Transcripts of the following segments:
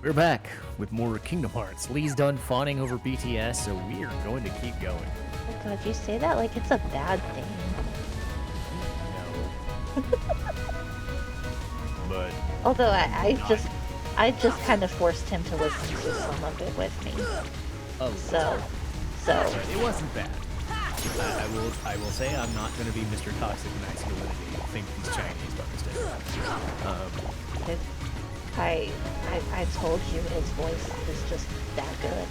We're back with more Kingdom Hearts. Lee's done fawning over BTS, so we are going to keep going. Oh god, you say that like it's a bad thing. No. But although I just kind of forced him to listen to some of it with me. So it wasn't bad. I will say I'm not going to be Mr. Toxic Masculinity. I think he's Chinese by mistake. I told you his voice is just that good.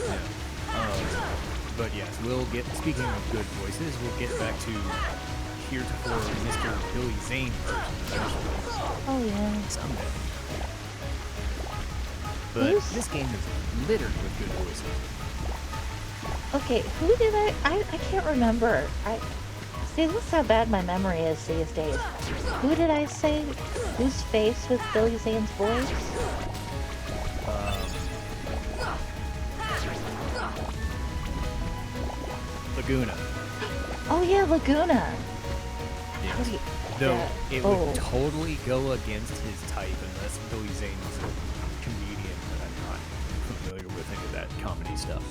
Yeah. But yes, we'll get, speaking of good voices, we'll get back to heretofore Mr. Billy Zane version. Oh yeah. Someday. But this game is littered with good voices. Okay, who did I can't remember. See, this is how bad my memory is these days. Who did I say? Whose face was Billy Zane's voice? Laguna. Oh yeah, Laguna. Yes. Though it would totally go against his type unless Billy Zane was a comedian that I'm not familiar with any of that comedy stuff.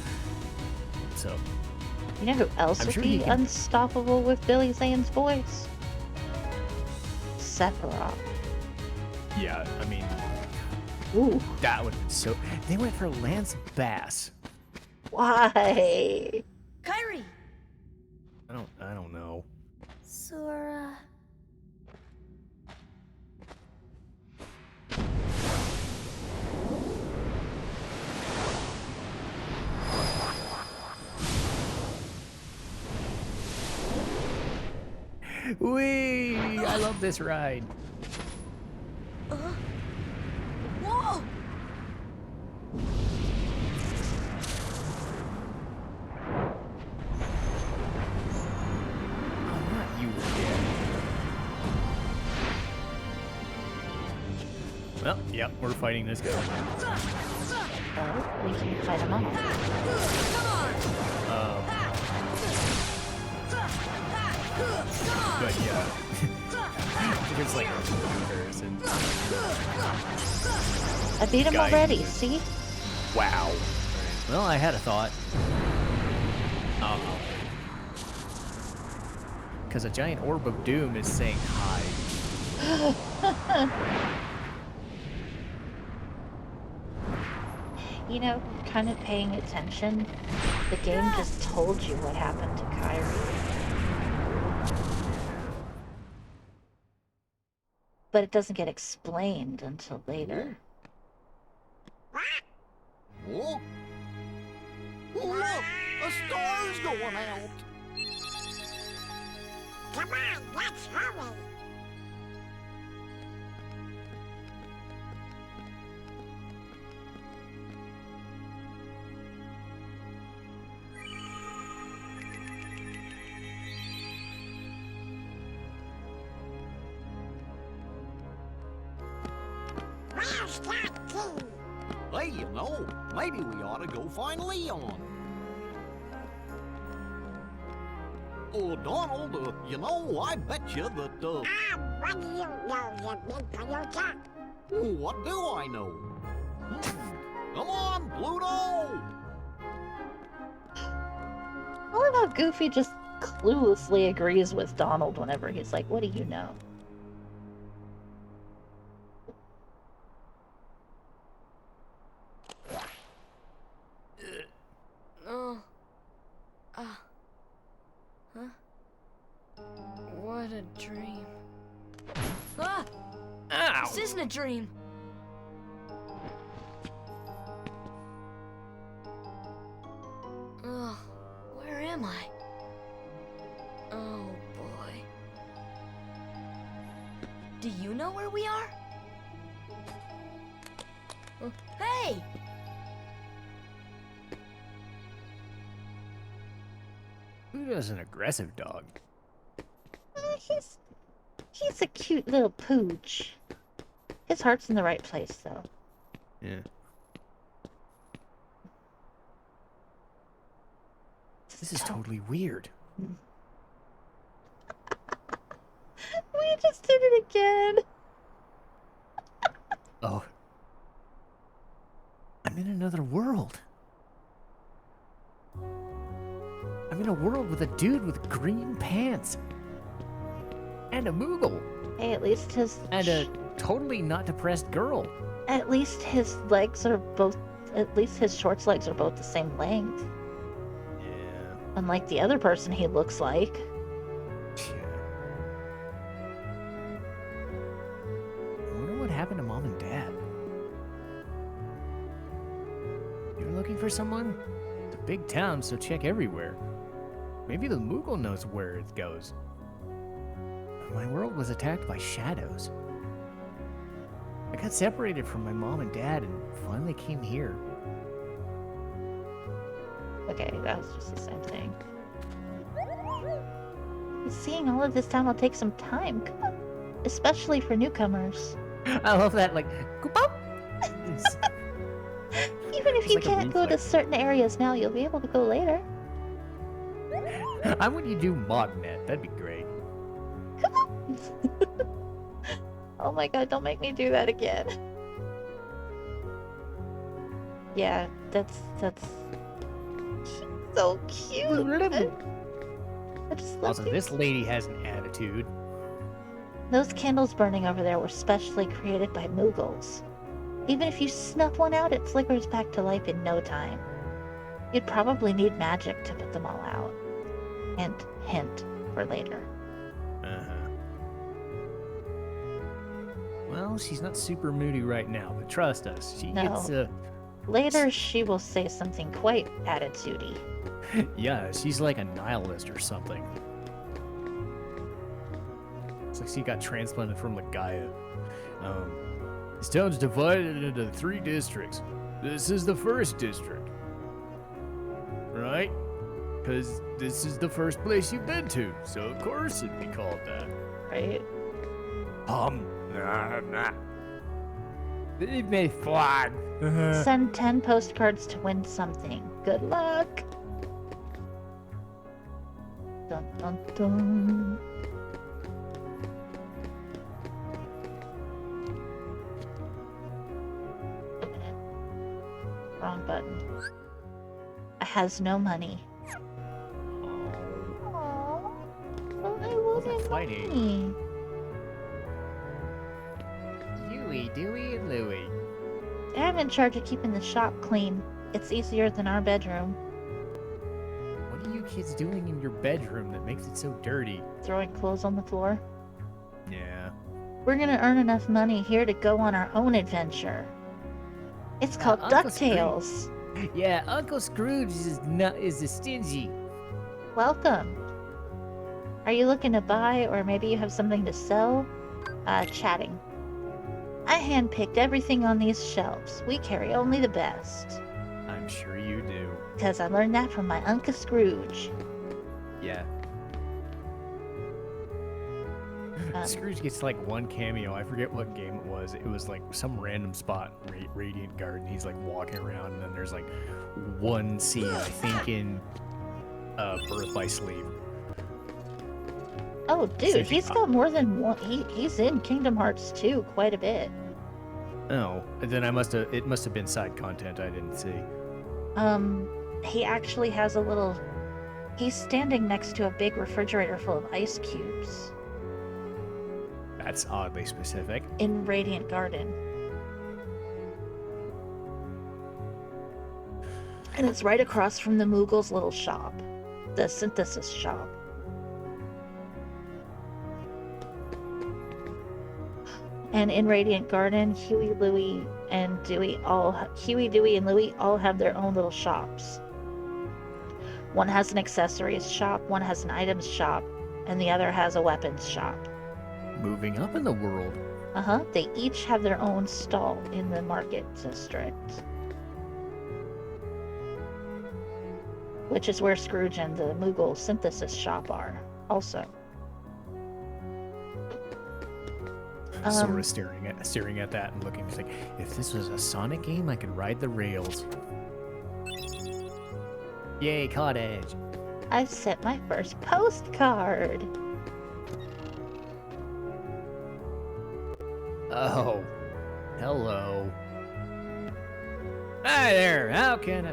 So. You know who else would be unstoppable with Billy Zane's voice? Sephiroth. Yeah, I mean, ooh, that would have been so. They went for Lance Bass. Why? Kyrie. I don't know. Sora. Whee! I love this ride. Whoa! Oh, not you again. Well, yep, we're fighting this guy. Oh, we can fight him off. But yeah, it's like a comparison. I beat him already, see? Wow. Well, I had a thought. Because a giant orb of doom is saying hi. You know, kind of paying attention, the game just told you what happened to Kyrie. But it doesn't get explained until later. Oh, look! A star's going out! Come on, let's hurry! Where's that key? Hey, you know, maybe we ought to go find Leon. Oh, Donald, you know, I bet you that, what do you know, you big coyote? What do I know? Come on, Pluto! I love how Goofy just cluelessly agrees with Donald whenever he's like, what do you know? Huh? What a dream. Ah! Ow! This isn't a dream. Ugh, where am I? Oh boy. Do you know where we are? Hey! Pluto's an aggressive dog. He's a cute little pooch. His heart's in the right place, though. Yeah. This is totally weird. We just did it again. Oh. I'm in another world. I'm in a world with a dude with green pants. And a Moogle. Hey, at least his... And a totally not depressed girl. At least his legs are both... At least his shorts legs are both the same length. Yeah. Unlike the other person he looks like. I wonder what happened to Mom and Dad. You're looking for someone? It's a big town, so check everywhere. Maybe the Moogle knows where it goes. My world was attacked by shadows. I got separated from my mom and dad and finally came here. Okay, that was just the same thing. Seeing all of this town will take some time. Come on. Especially for newcomers. I love that, like, goop-up! Even if It's you like a can't go to reflex. certain areas now, you'll be able to go later. I want you to do MogNet. That'd be great. Oh my god, don't make me do that again. Yeah, that's so cute. I just love Also, it. this lady has an attitude. Those candles burning over there were specially created by Moogles. Even if you snuff one out, it flickers back to life in no time. You'd probably need magic to put them all out. Hint for later. Uh-huh. Well, she's not super moody right now, but trust us, she No. gets, Later, she will say something quite attitudey. yeah, she's like a nihilist or something. It's like she got transplanted from the Gaia. This town's divided into 3 districts. This is the first district. Right? Because this is the first place you've been to, so of course it'd be called that. Right? Leave me flat. Send 10 postcards to win something. Good luck! Dun dun dun. Wrong button. I has no money. Aww. I wasn't fighting. money. Huey, Dewey, and Louie. I'm in charge of keeping the shop clean. It's easier than our bedroom. What are you kids doing in your bedroom that makes it so dirty? Throwing clothes on the floor. Yeah. We're gonna earn enough money here to go on our own adventure. It's called Uncle Scrooge. DuckTales. Yeah, Uncle Scrooge is a stingy. Welcome. Are you looking to buy, or maybe you have something to sell? Chatting. I handpicked everything on these shelves. We carry only the best. I'm sure you do. Because I learned that from my Uncle Scrooge. Yeah. Um, Scrooge gets like one cameo. I forget what game it was. It was like some random spot, Radiant Garden. He's like walking around, and then there's like one scene, I think, in Birth by Sleep. Oh, dude, Same he's thing. got more than one. He's in Kingdom Hearts 2 quite a bit. Oh, and then it must have been side content I didn't see. He actually has a little... He's standing next to a big refrigerator full of ice cubes That's oddly specific. in Radiant Garden. And it's right across from the Moogle's little shop. The synthesis shop. And in Radiant Garden, Huey, Dewey, and Louie all have their own little shops. One has an accessories shop, one has an items shop, and the other has a weapons shop. Moving up in the world. They each have their own stall in the market district. Which is where Scrooge and the Moogle synthesis shop are, also. Sora staring at that and looking. He's like, if this was a Sonic game, I could ride the rails. Yay, cottage! I sent my first postcard. Oh, hello. Hi there, how can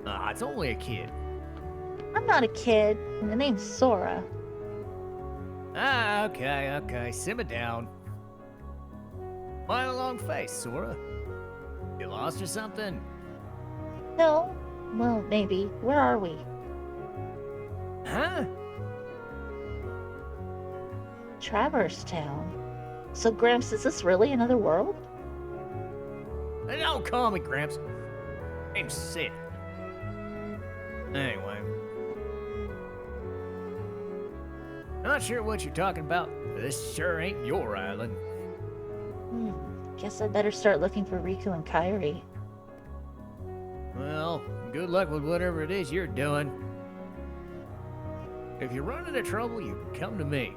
I... it's only a kid. I'm not a kid. The name's Sora. Okay, simmer down. Why a long face, Sora? You lost or something? No. Well, maybe. Where are we? Huh? Traverse Town. So, Gramps, is this really another world? Don't call me Gramps. I'm sick. Anyway. Not sure what you're talking about. But this sure ain't your island. Guess I better start looking for Riku and Kairi. Well, good luck with whatever it is you're doing. If you run into trouble, you can come to me.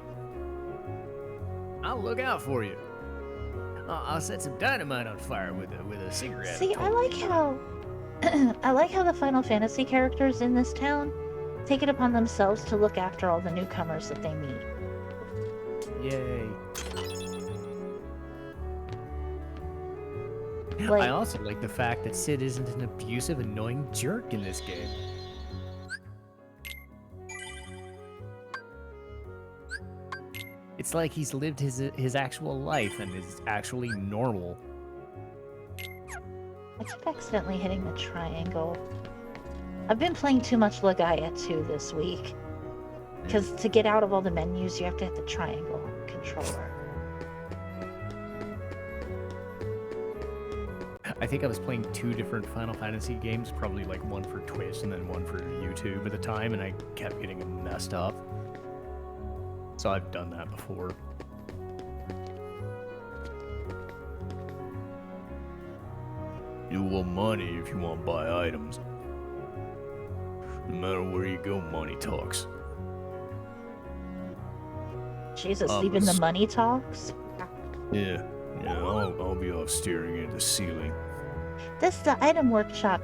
I'll look out for you. I'll set some dynamite on fire with a cigarette. See, I like how I like how the Final Fantasy characters in this town take it upon themselves to look after all the newcomers that they meet. Yay. Like, I also like the fact that Sid isn't an abusive, annoying jerk in this game. It's like he's lived his actual life and is actually normal. I keep accidentally hitting the triangle. I've been playing too much Legaia 2 this week. Because to get out of all the menus, you have to hit the triangle controller. I think I was playing 2 different Final Fantasy games, probably like one for Twitch and then one for YouTube at the time, and I kept getting them messed up. So I've done that before. You want money if you want to buy items. No matter where you go, money talks. Jesus, even the money talks? Yeah, I'll be off staring at the ceiling. This is the item workshop.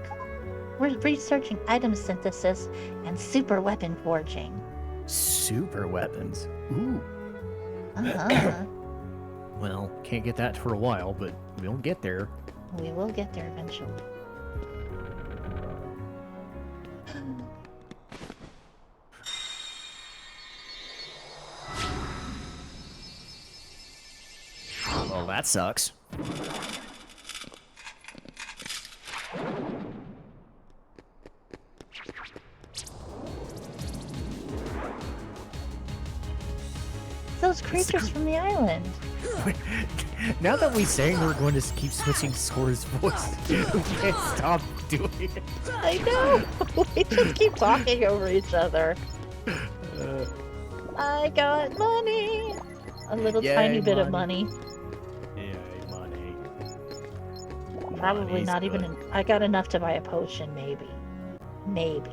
We're researching item synthesis and super weapon forging. Super weapons? Ooh. Uh-huh. Well, can't get that for a while, but we'll get there. We will get there eventually. Well, that sucks. Those creatures from the island. Now that we say we're going to keep switching Sora's voice, we can't stop doing it. I know. We just keep talking over each other. I got money. A little tiny bit of money. Yay, money. Probably Money's not even. good. I got enough to buy a potion, maybe. Maybe.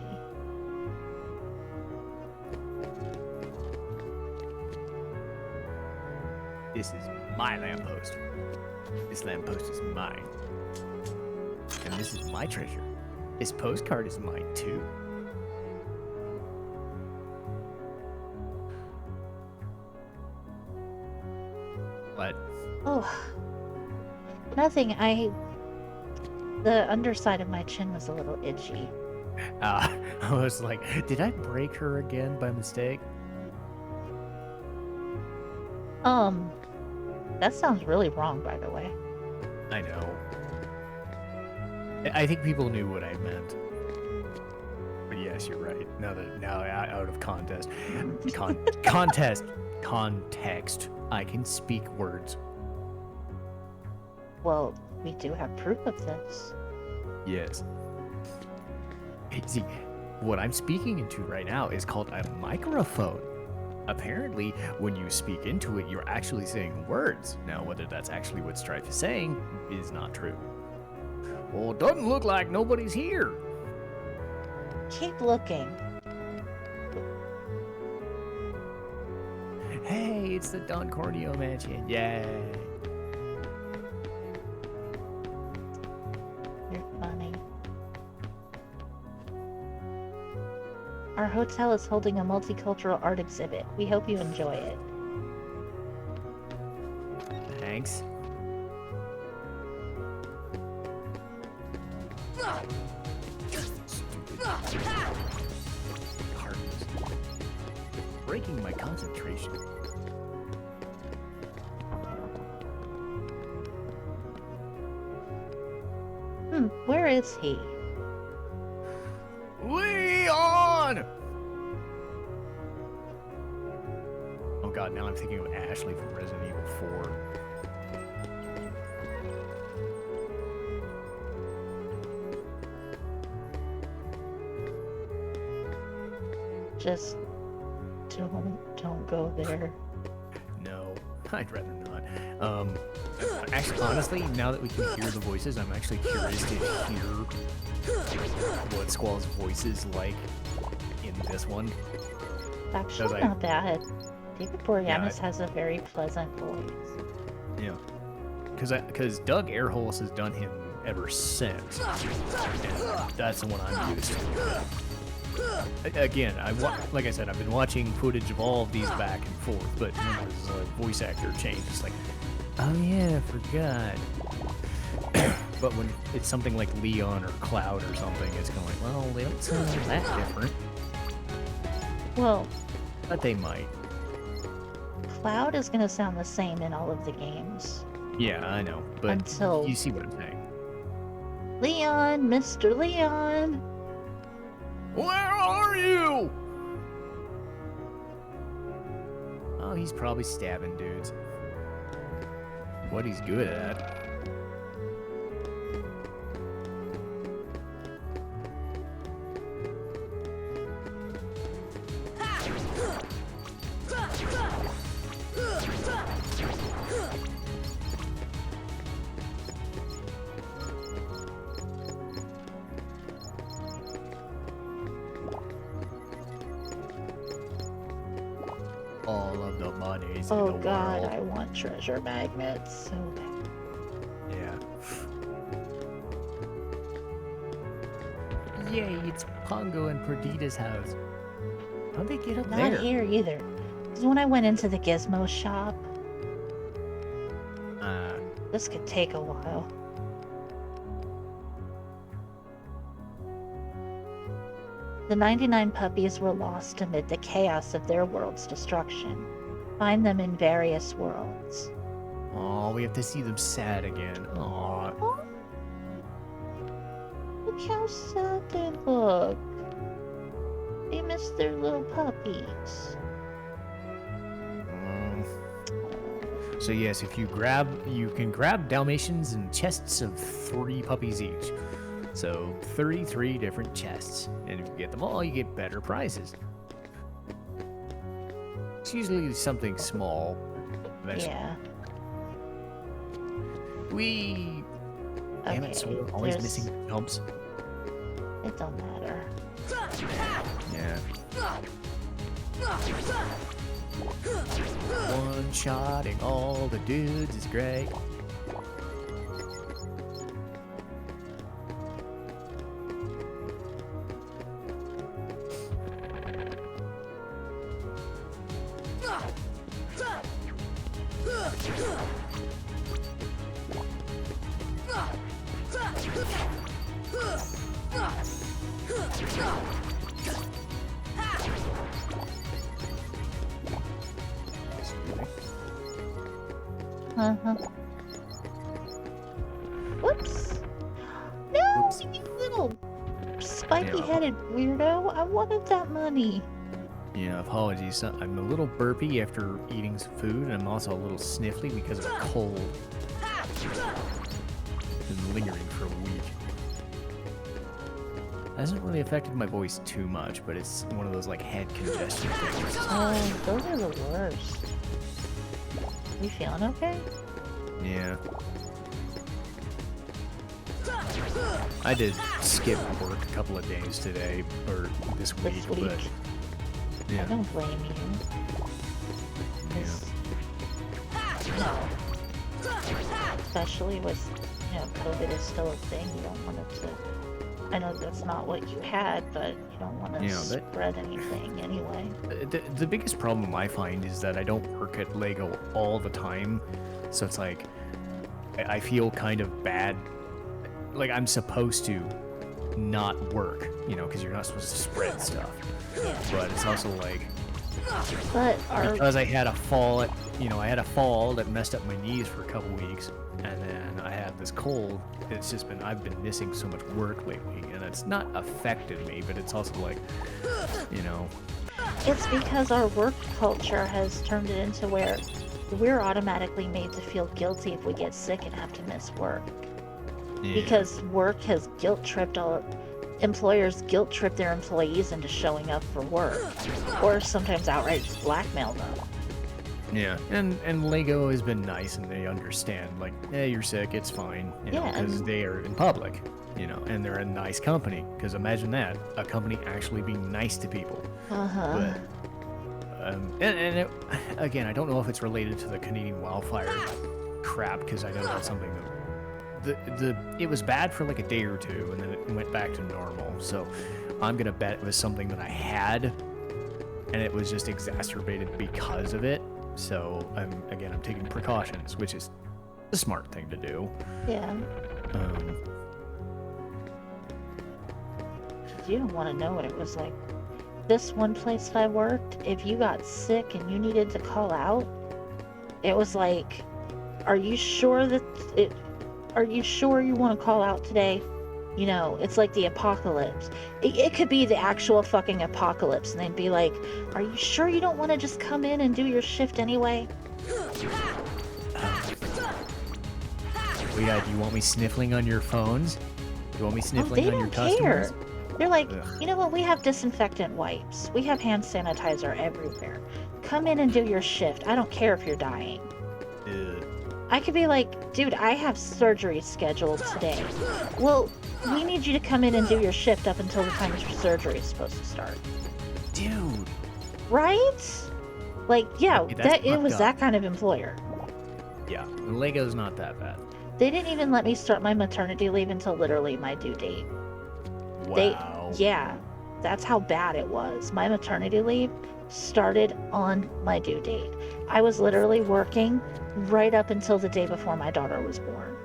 This is my lamppost. This lamppost is mine. And this is my treasure. This postcard is mine too. What? Oh. Nothing. The underside of my chin was a little itchy. I was like, did I break her again by mistake? That sounds really wrong, by the way. I know. I think people knew what I meant. But yes, you're right. Now out of context, context, I can speak words. Well, we do have proof of this. Yes. See, what I'm speaking into right now is called a microphone. Apparently, when you speak into it, you're actually saying words. Now, whether that's actually what Strife is saying is not true. Well, it doesn't look like nobody's here. Keep looking. Hey, it's the Don Corneo mansion. Yay. You're funny. Our hotel is holding a multicultural art exhibit. We hope you enjoy it. Thanks. Stupid. Hardness. Breaking my concentration. Where is he? Leon! Oh god, now I'm thinking of Ashley from Resident Evil 4. Just don't go there. No, I'd rather not. Actually, honestly, now that we can hear the voices, I'm actually curious to hear what Squall's voice is like in this one. Actually, not bad. David Boreanaz has a very pleasant voice. Yeah, because Doug Airholes has done him ever since, and that's the one I'm used to. Again, like I said, I've been watching footage of all of these back and forth, but when there's a voice actor change, it's like, oh yeah, I forgot. But when it's something like Leon or Cloud or something, it's going like, well, they don't sound that different. Well, but they might. Cloud is going to sound the same in all of the games. Yeah, I know, but until you see what I'm saying. Leon, Mr. Leon! Where are you? Oh, he's probably stabbing dudes. What he's good at. All of the monies in the Oh god, world. I want treasure magnets so bad. Yeah. Yay, it's Pongo and Perdita's house. How'd they get up Not there? here either. Because when I went into the gizmo shop, this could take a while. The 99 puppies were lost amid the chaos of their world's destruction. Find them in various worlds. Oh, we have to see them sad again. Aw. Oh, look how sad they look. They miss their little puppies. So yes, if you can grab Dalmatians in chests of 3 puppies each. So 33 different chests. And if you get them all, you get better prizes. It's usually something small. Yeah. Damn it, Sora, always missing jumps. It don't matter. Yeah. One-shotting all the dudes is great. Whoops. No, Whoops. you little spiky-headed weirdo. I wanted that money. Yeah, apologies. I'm a little burpy after eating some food, and I'm also a little sniffly because of a cold. Been lingering for a week. Hasn't really affected my voice too much, but it's one of those like head congestion things. Oh, those are the worst. You feeling okay? Yeah. I did skip work a couple of days today, or this week, but I yeah. don't blame you. No. Especially with, COVID is still a thing. You don't want it to... I know that's not what you had, but you don't want to spread anything anyway. The biggest problem I find is that I don't work at LEGO all the time, so it's like I feel kind of bad. Like I'm supposed to not work, you know, because you're not supposed to spread stuff. Yeah. But it's also like, But because I had a fall, I had a fall that messed up my knees for a couple weeks, and then I had this cold. It's just been, I've been missing so much work lately, and it's not affected me, but it's also like, you know. it's because our work culture has turned it into where we're automatically made to feel guilty if we get sick and have to miss work. Yeah. Because work has employers guilt trip their employees into showing up for work, or sometimes outright just blackmail them. Yeah, and Lego has been nice, and they understand, like, hey, you're sick, it's fine, you know, because they are in public, you know, and they're a nice company, because imagine that, a company actually being nice to people. Uh-huh. But, again, I don't know if it's related to the Canadian wildfire crap, because I know that's something that, it was bad for like a day or two, and then it went back to normal, so I'm gonna bet it was something that I had, and it was just exacerbated because of it. So I'm taking precautions, which is the smart thing to do. Yeah. You don't want to know what it was like. This one place that I worked, if you got sick and you needed to call out, it was like, are you sure you want to call out today? You know, it's like the apocalypse. It could be the actual fucking apocalypse, and they'd be like, are you sure you don't want to just come in and do your shift anyway? Do you want me sniffling on your phones? Do you want me sniffling on your customers? They're like, Ugh. you know what, we have disinfectant wipes. We have hand sanitizer everywhere. Come in and do your shift. I don't care if you're dying. I could be like, dude, I have surgery scheduled today. Well, we need you to come in and do your shift up until the time your surgery is supposed to start. Dude. Right? Like, yeah, it was that kind of employer. Yeah, Lego's not that bad. They didn't even let me start my maternity leave until literally my due date. Wow. Yeah, that's how bad it was. My maternity leave started on my due date. I was literally working right up until the day before my daughter was born.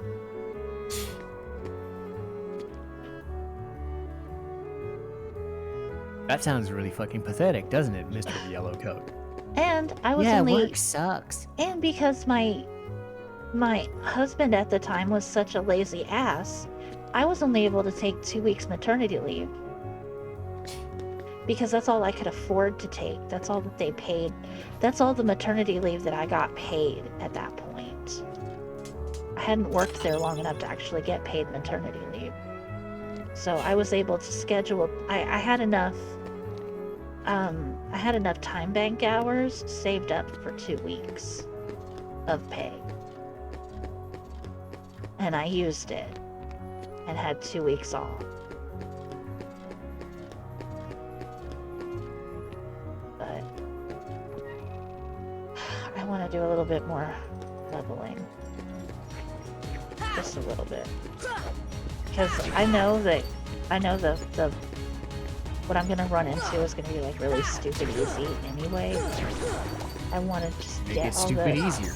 That sounds really fucking pathetic, doesn't it, Mr. Yellowcoat? And I was only... work sucks. And because my husband at the time was such a lazy ass, I was only able to take 2 weeks maternity leave. Because that's all I could afford to take. That's all that they paid. That's all the maternity leave that I got paid at that point. I hadn't worked there long enough to actually get paid maternity leave. So I was able to schedule, I had enough time bank hours saved up for 2 weeks of pay. And I used it and had 2 weeks off. But I want to do a little bit more leveling. Just a little bit. Because I know the what I'm gonna run into is gonna be like really stupid easy anyway. I want to just get all the easier.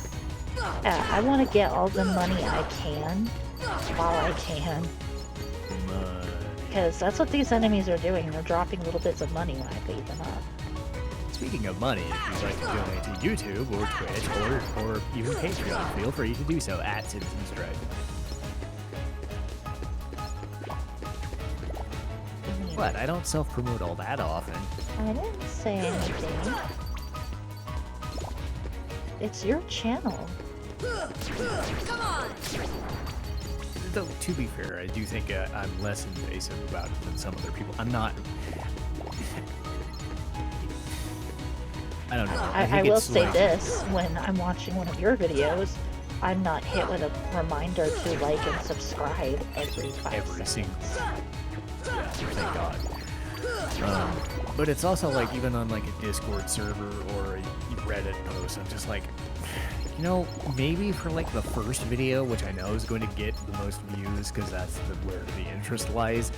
Yeah, I want to get all the money I can while I can. Because that's what these enemies are doing. They're dropping little bits of money when I beat them up. Speaking of money, if you'd like to donate to YouTube or Twitch or even Patreon, feel free to do so at Citizen Strife. What? I don't self-promote all that often. I didn't say anything. It's your channel. Come on! Though, to be fair, I do think I'm less invasive about it than some other people. I'm not... I don't know. I will say this, when I'm watching one of your videos, I'm not hit with a reminder to like and subscribe every 5 seconds. Yeah, thank God. But it's also like, even on like a Discord server or a Reddit post, I'm just like, you know, maybe for like the first video, which I know is going to get the most views because that's where the interest lies,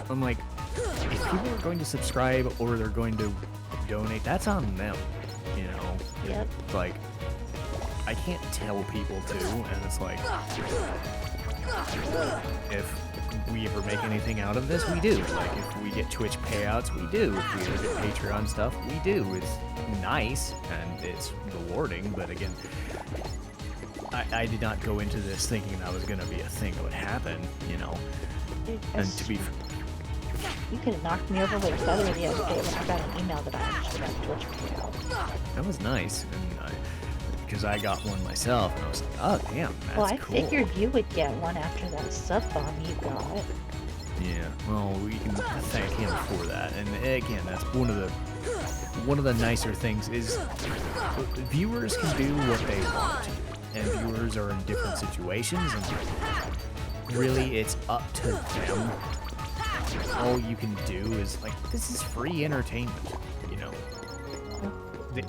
I'm like, if people are going to subscribe or they're going to donate, that's on them, you know? Yep. Like, I can't tell people to, and it's like, If we ever make anything out of this, we do. Like, if we get Twitch payouts, we do. If we ever get Patreon stuff, we do. It's nice, and it's rewarding, but again, I did not go into this thinking that was going to be a thing that would happen, you know. Dude, And to be... you could have knocked me over with a feather the other day when I got an email that I actually got a Twitch payout. That was nice, and because I got one myself, and I was like, oh, damn, that's well, I cool. figured you would get one after that sub bomb you got. Yeah, well, we can thank him for that. And again, that's one of the nicer things is viewers can do what they want, and viewers are in different situations, and really it's up to them. All you can do is like, this is free entertainment, you know.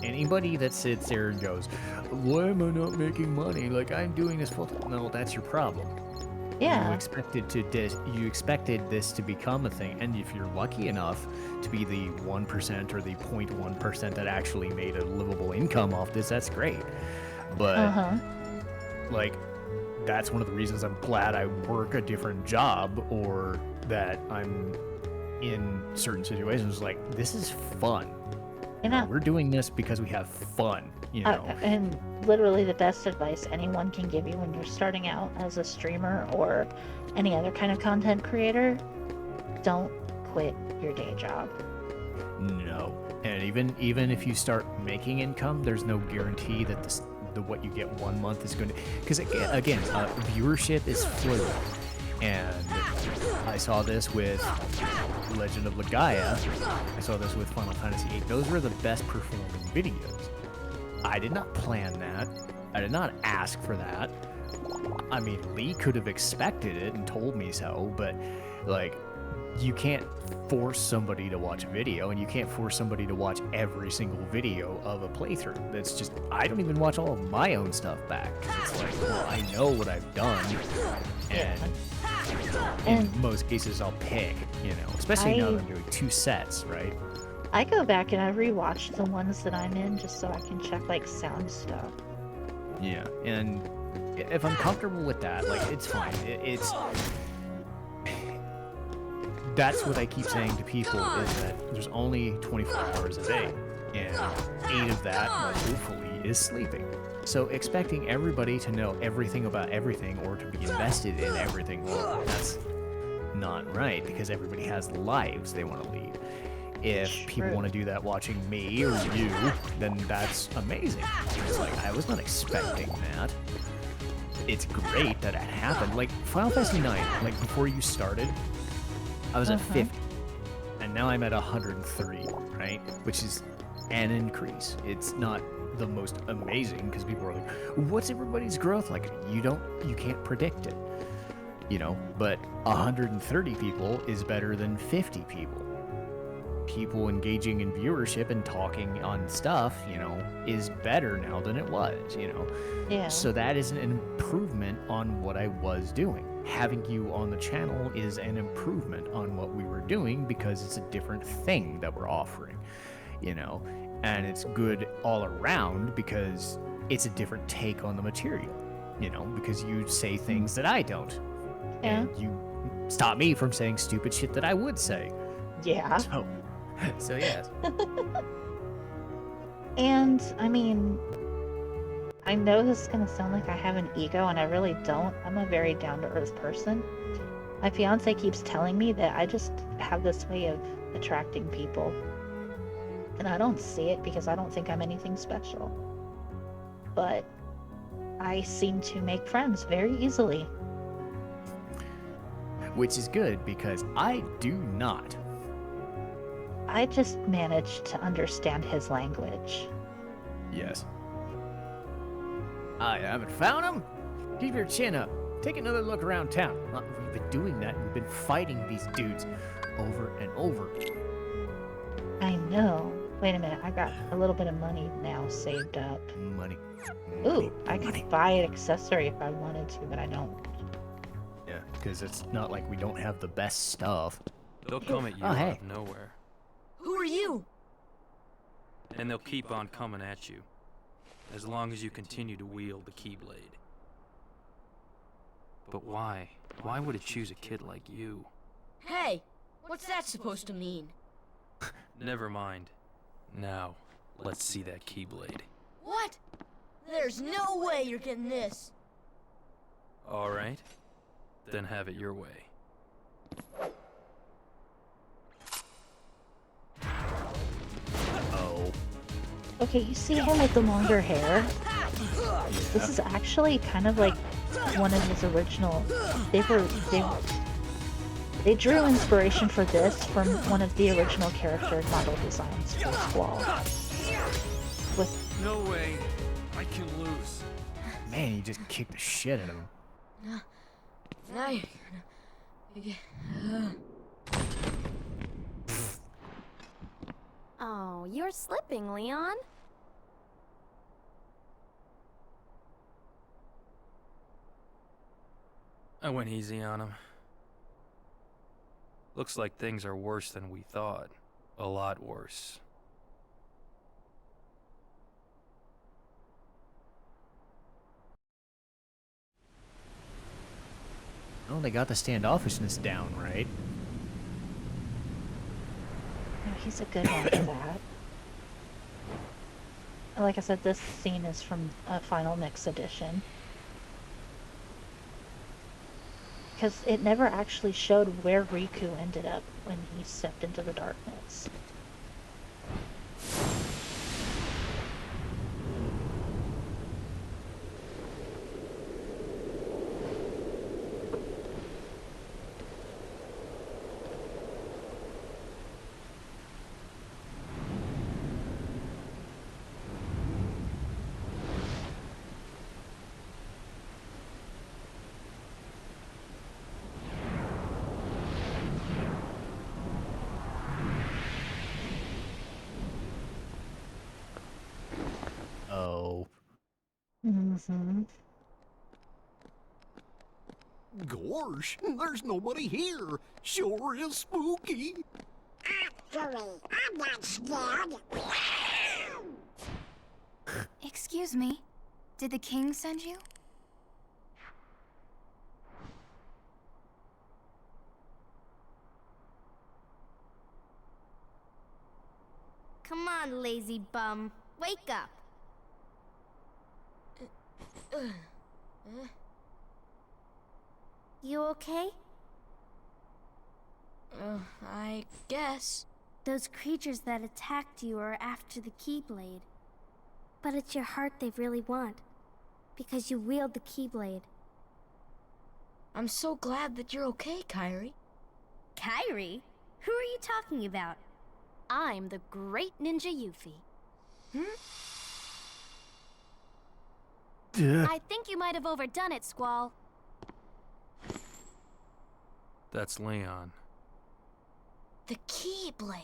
Anybody that sits there and goes, why am I not making money? Like, I'm doing this full time. No, that's your problem. Yeah. You expected this to become a thing, and if you're lucky enough to be the 1% or the 0.1% that actually made a livable income off this, that's great. But like, that's one of the reasons I'm glad I work a different job, or that I'm in certain situations. Like, this is fun. You know, We're doing this because we have fun, you know. and literally the best advice anyone can give you when you're starting out as a streamer or any other kind of content creator, don't quit your day job. No. And even if you start making income, there's no guarantee that what you get 1 month is going to... Because again, viewership is fluid. And I saw this with Legend of Legaia. I saw this with Final Fantasy VIII. Those were the best performing videos. I did not plan that. I did not ask for that. I mean, Lee could have expected it and told me so, but like, you can't force somebody to watch a video, and you can't force somebody to watch every single video of a playthrough. That's just, I don't even watch all of my own stuff back. It's like, well, I know what I've done, and in most cases I'll pick, you know, especially now that I'm doing 2 sets, right? I go back and I rewatch the ones that I'm in just so I can check like sound stuff. Yeah, and if I'm comfortable with that, like, it's fine. That's what I keep saying to people, is that there's only 24 hours a day, and 8 of that, hopefully, is sleeping. So expecting everybody to know everything about everything or to be invested in everything, well, that's not right, because everybody has lives they want to lead. If people want to do that watching me or you, then that's amazing. It's like, I was not expecting that. It's great that it happened. Like, Final Fantasy IX, like, before you started, I was at 50, and now I'm at 103, right? Which is an increase. It's not the most amazing, because people are like, what's everybody's growth like? You can't predict it, you know? But 130 people is better than 50 people. People engaging in viewership and talking on stuff, you know, is better now than it was, you know? Yeah. So that is an improvement on what I was doing. Having you on the channel is an improvement on what we were doing, because it's a different thing that we're offering, you know? And it's good all around because it's a different take on the material, you know? Because you say things that I don't. Yeah. And you stop me from saying stupid shit that I would say. Yeah. So yes. And, I mean, I know this is going to sound like I have an ego, and I really don't. I'm a very down-to-earth person. My fiance keeps telling me that I just have this way of attracting people. And I don't see it because I don't think I'm anything special. But I seem to make friends very easily. Which is good, because I do not. I just managed to understand his language. Yes. I haven't found him? Keep your chin up. Take another look around town. We've been doing that. We've been fighting these dudes over and over. I know. Wait a minute. I got a little bit of money now saved up. Money. Ooh, I could buy an accessory if I wanted to, but I don't. Yeah, because it's not like we don't have the best stuff. They'll come at you out of nowhere. Who are you? And they'll keep on coming at you, as long as you continue to wield the Keyblade. But why? Why would it choose a kid like you? Hey, what's that supposed to mean? Never mind. Now, let's see that Keyblade. What? There's no way you're getting this. Alright. Then have it your way. Oh. Okay, you see him with the longer hair? This is actually kind of like one of his original. They drew inspiration for this from one of the original character model designs for Squall. With No way. I can lose. Man, he just kicked the shit out of him. Now you're gonna... Oh, you're slipping, Leon. I went easy on him. Looks like things are worse than we thought. A lot worse. Oh, they got the standoffishness down, right? no, he's a good one for that. Like I said, this scene is from Final Mix Edition. Because it never actually showed where Riku ended up when he stepped into the darkness. Oh. Mm-hmm. Gosh, there's nobody here. Sure is spooky. Actually, I'm not scared. Excuse me. Did the king send you? Come on, lazy bum. Wake up. You okay? I guess. Those creatures that attacked you are after the Keyblade. But it's your heart they really want. Because you wield the Keyblade. I'm so glad that you're okay, Kairi. Kairi? Who are you talking about? I'm the great ninja Yuffie. I think you might have overdone it, Squall. That's Leon. The Keyblade.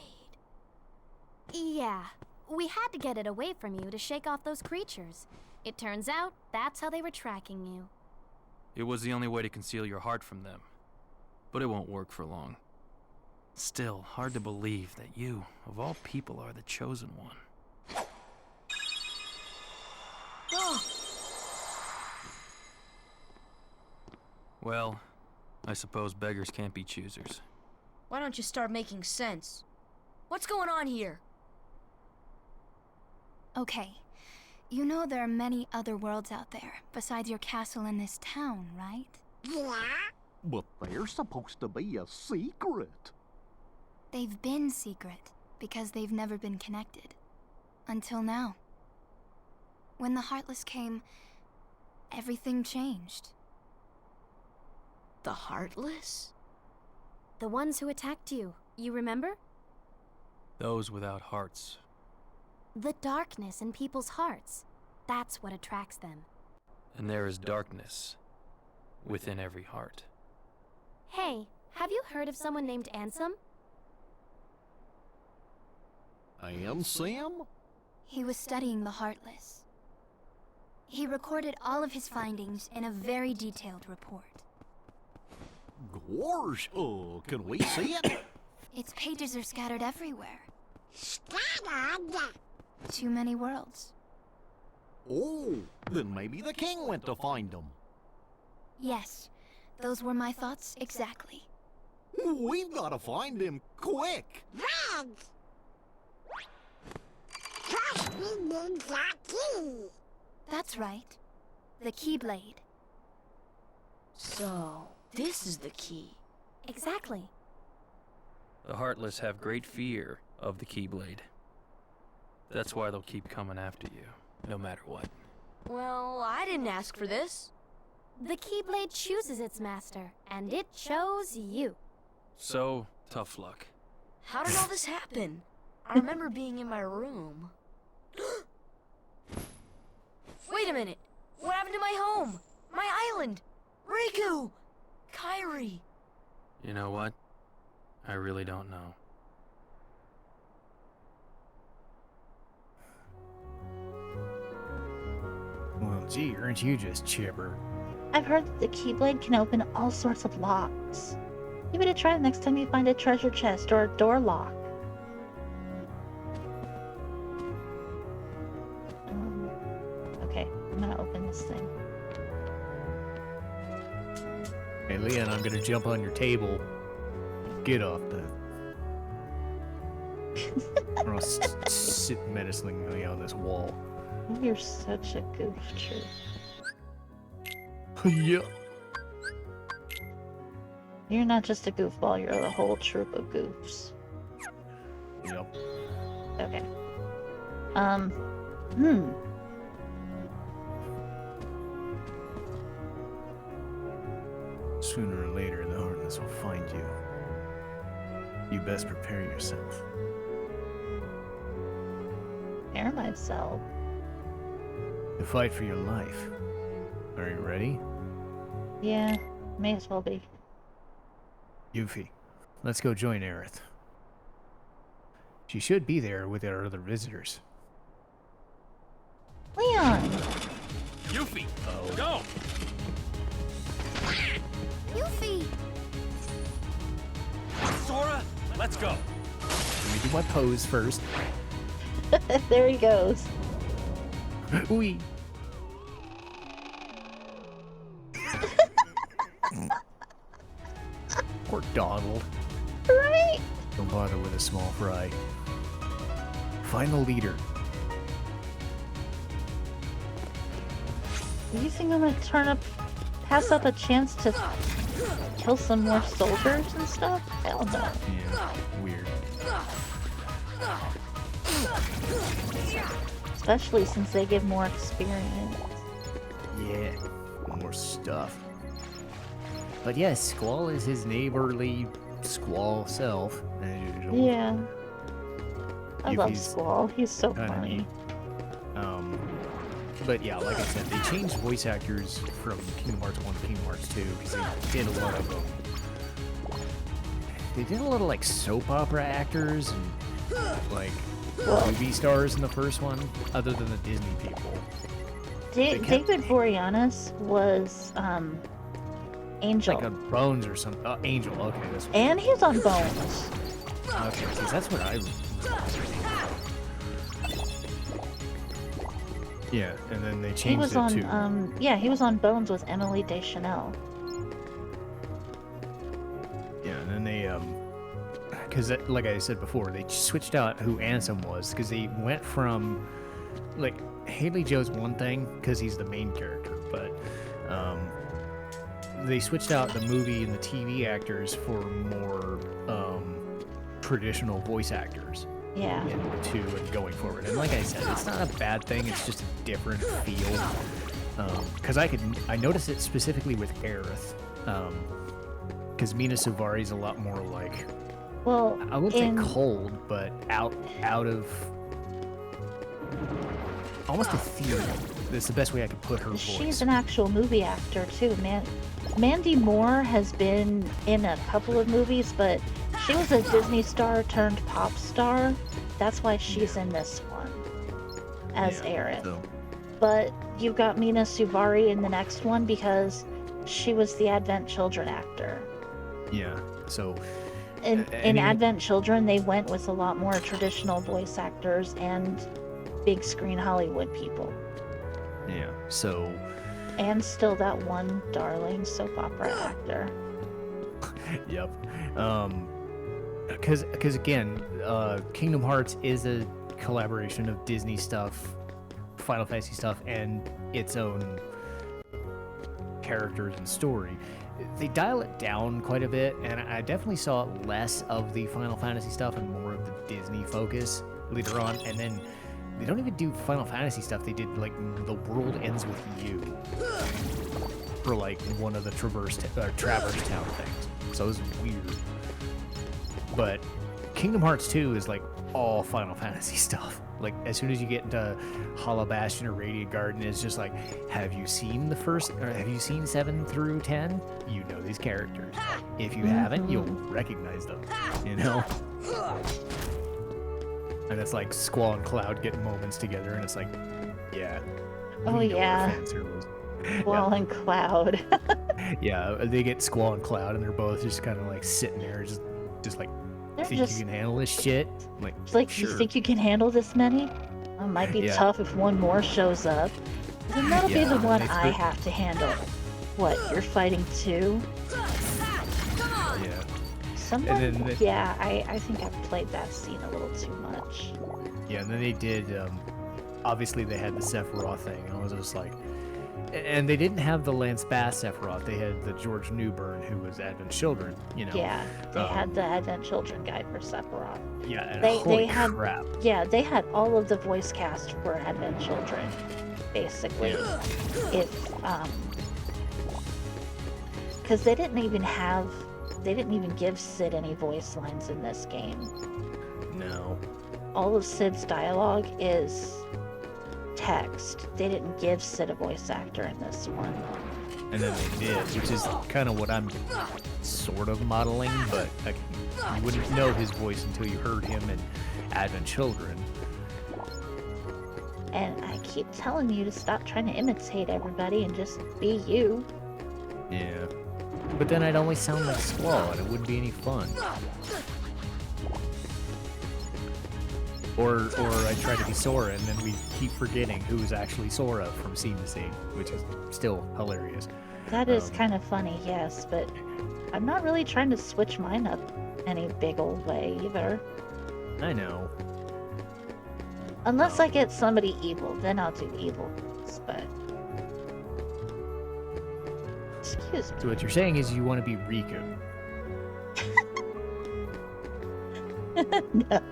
Yeah, we had to get it away from you to shake off those creatures. It turns out that's how they were tracking you. It was the only way to conceal your heart from them. But it won't work for long. Still, hard to believe that you, of all people, are the chosen one. Oh, Well, I suppose beggars can't be choosers. why don't you start making sense? What's going on here? Okay. You know there are many other worlds out there, besides your castle and this town, right? Yeah? But they're supposed to be a secret. They've been secret, because they've never been connected. Until now. When the Heartless came, everything changed. The Heartless? The ones who attacked you, you remember? Those without hearts. The darkness in people's hearts. That's what attracts them. And there is darkness within every heart. Hey, have you heard of someone named Ansem? And Sam? He was studying the Heartless. He recorded all of his findings in a very detailed report. Gosh, can we see it? Its pages are scattered everywhere. Scattered? Too many worlds. Oh, then maybe the king went to find them. Yes, Those were my thoughts exactly. We've got to find him quick. Red! First we need the key. That's right. The Keyblade. So, this is the key. Exactly. The Heartless have great fear of the Keyblade. That's why they'll keep coming after you, no matter what. Well, I didn't ask for this. The Keyblade chooses its master, and it chose you. So, tough luck. How did all this happen? I remember being in my room. Wait a minute! What happened to my home? My island? Riku! Kairi! You know what? I really don't know. Well, gee, aren't you just chipper? I've heard that the Keyblade can open all sorts of locks. Give it a try the next time you find a treasure chest or a door lock. Okay, I'm gonna open this thing. Hey, Leon, I'm gonna jump on your table. Get off the... or I'll sit menacingly on this wall. You're such a goof, True. Yeah. You're not just a goofball, you're a whole troop of goofs. Yep. Okay. Sooner or later, the Heartless will find you. You best prepare yourself. Prepare myself. To fight for your life. Are you ready? Yeah, may as well be. Yuffie, let's go join Aerith. She should be there with our other visitors. Leon! Yuffie! Oh. Go! Yuffie! Sora, let's go! Let me do my pose first. There he goes. Wee. Poor Donald. Right? Don't bother with a small fry. Find the leader. Do you think I'm gonna pass up a chance to kill some more soldiers and stuff? Hell no. Yeah, weird. Especially since they give more experience. Yeah, more stuff. But yes, Squall is his neighborly Squall self, as usual. Yeah. I love Yuffie's Squall. He's so kinda funny. neat. But yeah, like I said, they changed voice actors from Kingdom Hearts 1 to Kingdom Hearts 2 because they did a lot of they did a lot of like soap opera actors and like movie stars in the first one, other than the Disney people. David Boreanaz was Angel. Like on Bones or something. Angel, okay. That's what And he's on Bones. okay, because that's what I remember. Yeah, and then they changed He was it on to... yeah, he was on Bones with Emily Deschanel. Yeah, and then they, because like I said before, they switched out who Ansem was, because they went from, like, Haley Joe's one thing, because he's the main character, but, they switched out the movie and the TV actors for more, traditional voice actors. Yeah. Into and going forward. And like I said, it's not a bad thing, it's just a different feel. Because I noticed it specifically with Aerith. Because Mina Suvari's a lot more like, Well, I wouldn't say cold, but out of almost ethereal. That's the best way I could put her voice. she's an actual movie actor too, man. Mandy Moore has been in a couple of movies, but she was a Disney star turned pop star. That's why she's in this one as Aerith. So, But you've got Mina Suvari in the next one because she was the Advent Children actor. yeah. So In Advent Children, they went with a lot more traditional voice actors and big screen Hollywood people. yeah. So And still that one darling soap opera actor. Yep. Because again, Kingdom Hearts is a collaboration of Disney stuff, Final Fantasy stuff, and its own characters and story. They dial it down quite a bit, and I definitely saw less of the Final Fantasy stuff and more of the Disney focus later on. And then they don't even do Final Fantasy stuff. They did like The World Ends With You for like one of the Traverse Town things. So it was weird. But Kingdom Hearts 2 is like all Final Fantasy stuff. Like as soon as you get into Hollow Bastion or Radiant Garden, it's just like, have you seen have you seen 7 through 10? You know these characters. If you haven't, you'll recognize them. You know? And it's like Squall and Cloud getting moments together, and it's like, yeah. Oh yeah. Squall and Cloud. Yeah, they get Squall and Cloud, and they're both just kind of like sitting there, just like, think you can handle this shit? I'm like, sure. You think you can handle this many? It might be tough if one more shows up. Then that'll be the one I have to handle. What, you're fighting 2? Yeah. I think I've played that scene a little too much. Yeah, and then they did, obviously they had the Sephiroth thing, and I was just like, and they didn't have the Lance Bass Sephiroth, they had the George Newbern, who was Advent Children, you know. Yeah, they had the Advent Children guy for Sephiroth. Yeah, and holy crap. Yeah, they had all of the voice cast for Advent Children, basically. Yeah. Because they didn't even give Sid any voice lines in this game. No. All of Sid's dialogue is text. They didn't give Sid a voice actor in this one. And then they did, which is kind of what I'm sort of modeling, but you wouldn't know his voice until you heard him in Advent Children. And I keep telling you to stop trying to imitate everybody and just be you. Yeah. But then I'd only sound like Squall, and it wouldn't be any fun. Or I try to be Sora, and then we keep forgetting who's actually Sora from scene to scene, which is still hilarious. That is kind of funny, yes, but I'm not really trying to switch mine up any big old way either. I know. Unless I get somebody evil, then I'll do evil, but... Excuse me. So what you're saying is you want to be Riku? No.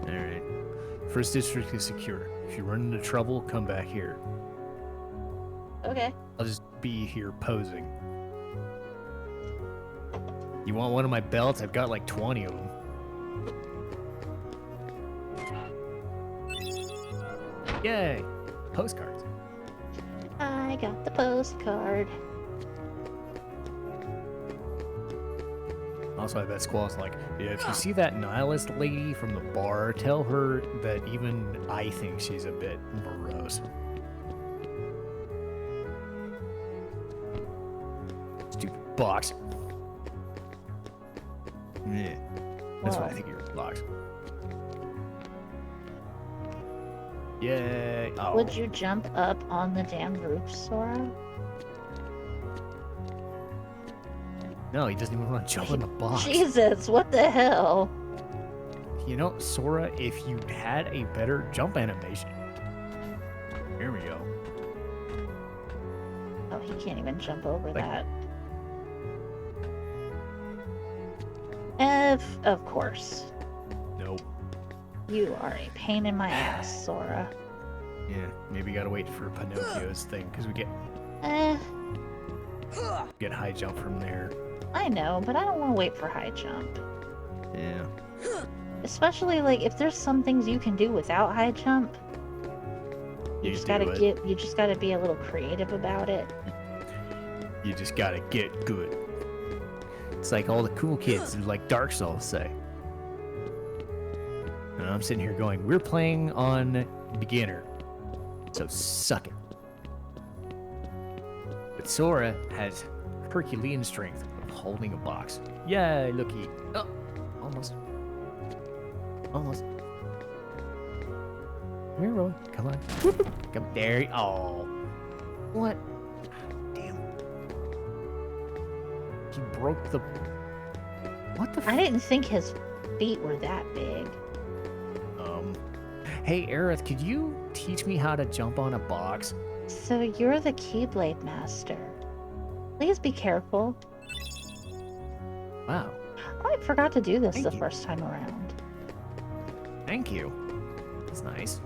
Alright. First district is secure. If you run into trouble, come back here. Okay. I'll just be here posing. You want one of my belts? I've got like 20 of them. Yay! Postcards. I got the postcard. Also, I bet Squall's like, yeah, if you see that nihilist lady from the bar, tell her that even I think she's a bit morose. Stupid box. Yeah. That's what I think you're a box. Yay. Oh. Would you jump up on the damn roof, Sora? No, he doesn't even want to jump in the box. Jesus, what the hell? You know, Sora, if you had a better jump animation. Here we go. Oh, he can't even jump over that. Of course. Nope. You are a pain in my ass, Sora. Yeah, maybe gotta wait for Pinocchio's thing, because we get high jump from there. I know, but I don't want to wait for high jump. Yeah. Especially like if there's some things you can do without high jump. You just gotta be a little creative about it. You just gotta get good. It's like all the cool kids, like Dark Souls say. And I'm sitting here going, we're playing on beginner, so suck it. But Sora has Herculean strength of holding a box. Yay, looky. Oh, almost. Almost. Come here, Roy. Come on. Come there. Oh. What? Damn. He broke the... What the I didn't think his feet were that big. Hey, Aerith, could you teach me how to jump on a box? So you're the Keyblade Master. Please be careful. Wow. Oh, I forgot to do this Thank the you. first time around. Thank you. That's nice.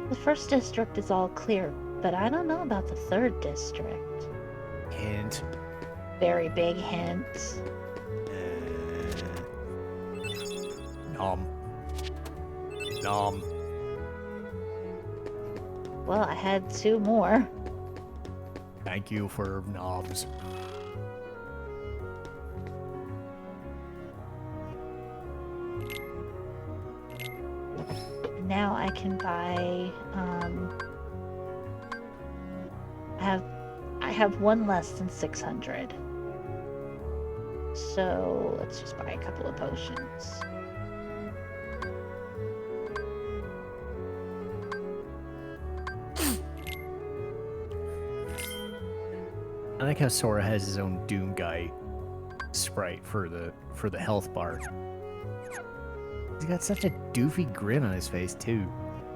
The first district is all clear, but I don't know about the third district. Hint. Very big hint. Nom. Nom. Well, I had 2 more. Thank you for knobs. Now I can buy, I have 1 less than 600. So let's just buy a couple of potions. I like how Sora has his own Doom Guy sprite for the health bar. He's got such a doofy grin on his face too.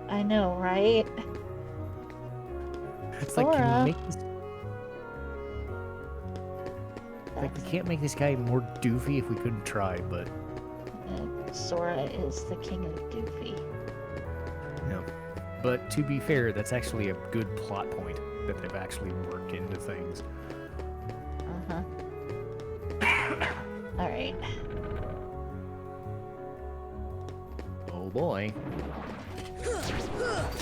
I know, right? It's like, can Sora. we make this? Like, we can't make this guy more doofy if we couldn't try, but Sora is the king of doofy. no. But to be fair, that's actually a good plot point that they've actually worked into things. Alright. Oh boy.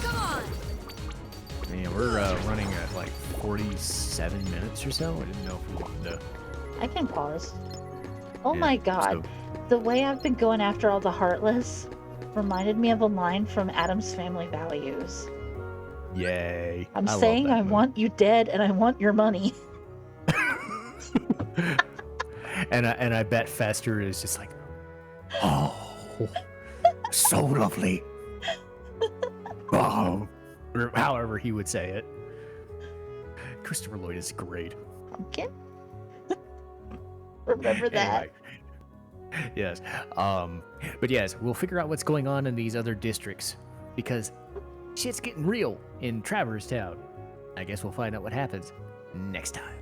Come on! Man, we're running at like 47 minutes or so. I didn't know if we wanted to. I can pause. Oh Yeah, my god. so- The way I've been going after all the Heartless reminded me of a line from Adam's Family Values. Yay. I'm I love saying that I movie. want you dead and I want your money. and I bet Fester is just like, oh, so lovely. Oh, or however he would say it. Christopher Lloyd is great. Pumpkin? Remember that? Anyway. Yes. But yes, we'll figure out what's going on in these other districts because shit's getting real in Traverse Town. I guess we'll find out what happens next time.